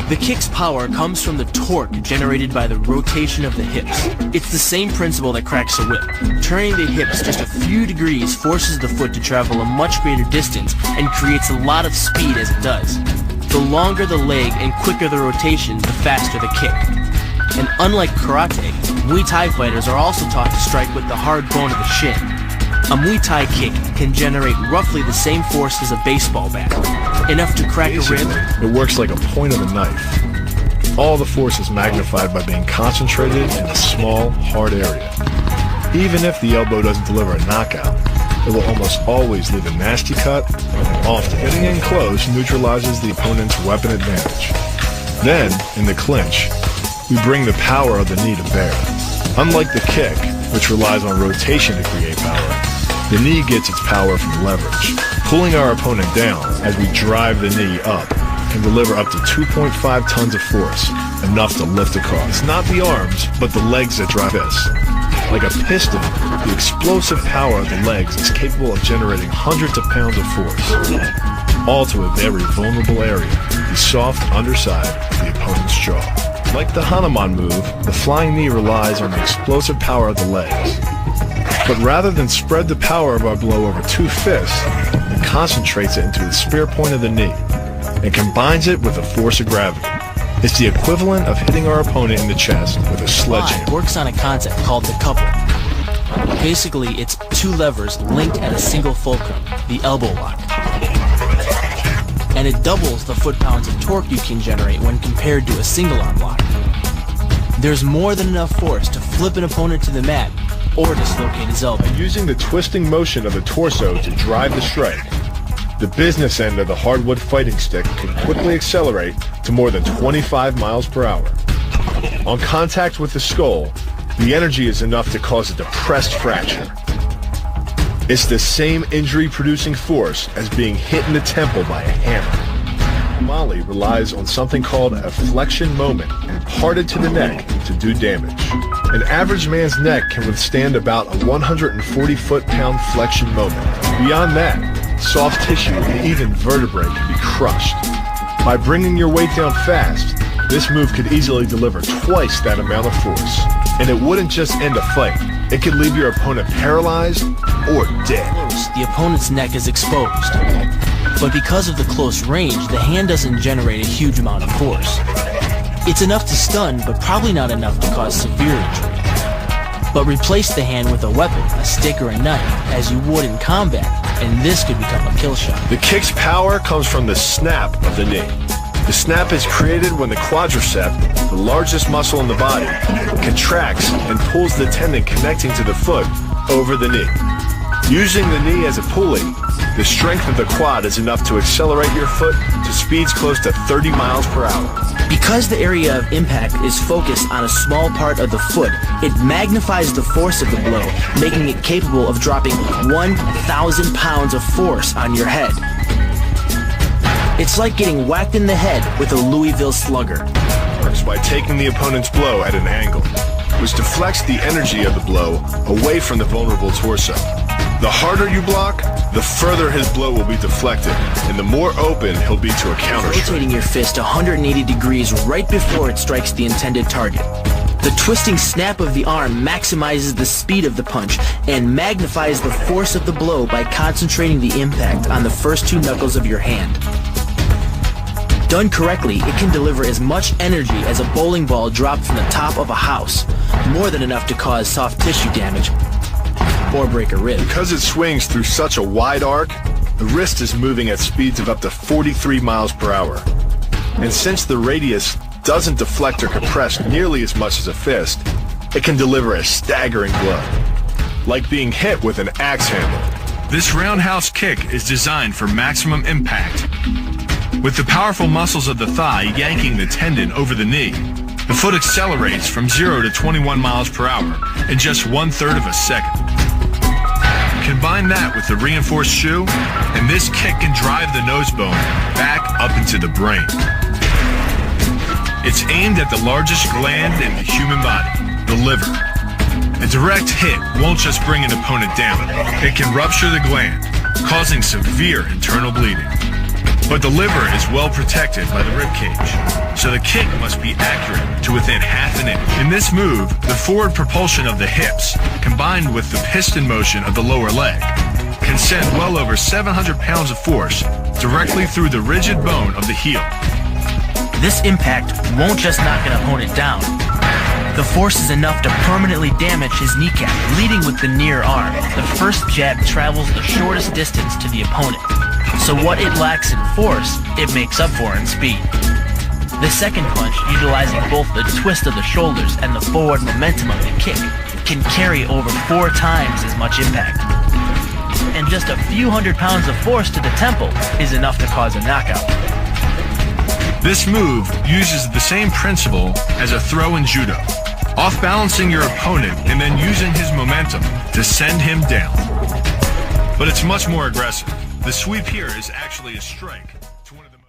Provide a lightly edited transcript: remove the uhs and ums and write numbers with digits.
The kick's power comes from the torque generated by the rotation of the hips. It's the same principle that cracks a whip. Turning the hips just a few degrees forces the foot to travel a much greater distance and creates a lot of speed as it does. The longer the leg and quicker the rotation, the faster the kick. And unlike karate, Muay Thai fighters are also taught to strike with the hard bone of the shin. A Muay Thai kick can generate roughly the same force as a baseball bat, enough to crack a rib. It works like a point of a knife. All the force is magnified by being concentrated in a small, hard area. Even if the elbow doesn't deliver a knockout, it will almost always leave a nasty cut, and often getting in close neutralizes the opponent's weapon advantage. Then, in the clinch, we bring the power of the knee to bear. Unlike the kick, which relies on rotation to create power, the knee gets its power from leverage. Pulling our opponent down as we drive the knee up can deliver up to 2.5 tons of force, enough to lift a car. It's not the arms, but the legs that drive this. Like a piston, the explosive power of the legs is capable of generating hundreds of pounds of force, all to a very vulnerable area, the soft underside of the opponent's jaw. Like the Hanuman move, the flying knee relies on the explosive power of the legs. But rather than spread the power of our blow over two fists, it concentrates it into the spear point of the knee and combines it with the force of gravity. It's the equivalent of hitting our opponent in the chest with a sledgehammer. It works on a concept called the couple. Basically, it's two levers linked at a single fulcrum, the elbow lock. And it doubles the foot-pounds of torque you can generate when compared to a single-arm lock. There's more than enough force to flip an opponent to the mat or dislocate his elbow. Using the twisting motion of the torso to drive the strike, the business end of the hardwood fighting stick can quickly accelerate to more than 25 miles per hour. On contact with the skull, the energy is enough to cause a depressed fracture. It's the same injury-producing force as being hit in the temple by a hammer. Mali relies on something called a flexion moment, imparted to the neck to do damage. An average man's neck can withstand about a 140 foot-pound flexion moment. Beyond that, soft tissue and even vertebrae can be crushed. By bringing your weight down fast, this move could easily deliver twice that amount of force. And it wouldn't just end a fight. It could leave your opponent paralyzed or dead. The opponent's neck is exposed. But because of the close range, the hand doesn't generate a huge amount of force. It's enough to stun, but probably not enough to cause severe injury. But replace the hand with a weapon, a stick or a knife, as you would in combat, and this could become a kill shot. The kick's power comes from the snap of the knee. The snap is created when the quadricep, the largest muscle in the body, contracts and pulls the tendon connecting to the foot over the knee. Using the knee as a pulley, the strength of the quad is enough to accelerate your foot to speeds close to 30 miles per hour. Because the area of impact is focused on a small part of the foot, it magnifies the force of the blow, making it capable of dropping 1,000 pounds of force on your head. It's like getting whacked in the head with a Louisville Slugger. Works by taking the opponent's blow at an angle, which deflects the energy of the blow away from the vulnerable torso. The harder you block, the further his blow will be deflected, and the more open he'll be to a counter strike. Rotating your fist 180 degrees right before it strikes the intended target. The twisting snap of the arm maximizes the speed of the punch and magnifies the force of the blow by concentrating the impact on the first two knuckles of your hand. Done correctly, it can deliver as much energy as a bowling ball dropped from the top of a house, more than enough to cause soft tissue damage or break a rib. Because it swings through such a wide arc, the wrist is moving at speeds of up to 43 miles per hour. And since the radius doesn't deflect or compress nearly as much as a fist, it can deliver a staggering blow, like being hit with an axe handle. This roundhouse kick is designed for maximum impact. With the powerful muscles of the thigh yanking the tendon over the knee, the foot accelerates from 0 to 21 miles per hour in just 1/3 of a second. Combine that with the reinforced shoe, and this kick can drive the nose bone back up into the brain. It's aimed at the largest gland in the human body, the liver. A direct hit won't just bring an opponent down. It can rupture the gland, causing severe internal bleeding. But the liver is well protected by the rib cage, so the kick must be accurate to within half an inch. In this move, the forward propulsion of the hips, combined with the piston motion of the lower leg, can send well over 700 pounds of force directly through the rigid bone of the heel. This impact won't just knock an opponent down. The force is enough to permanently damage his kneecap, leading with the near arm. The first jab travels the shortest distance to the opponent, so what it lacks in force, it makes up for in speed. The second punch, utilizing both the twist of the shoulders and the forward momentum of the kick, can carry over 4 times as much impact. And just a few hundred pounds of force to the temple is enough to cause a knockout. This move uses the same principle as a throw in judo, off-balancing your opponent and then using his momentum to send him down. But it's much more aggressive. The sweep here is actually a strike to one of the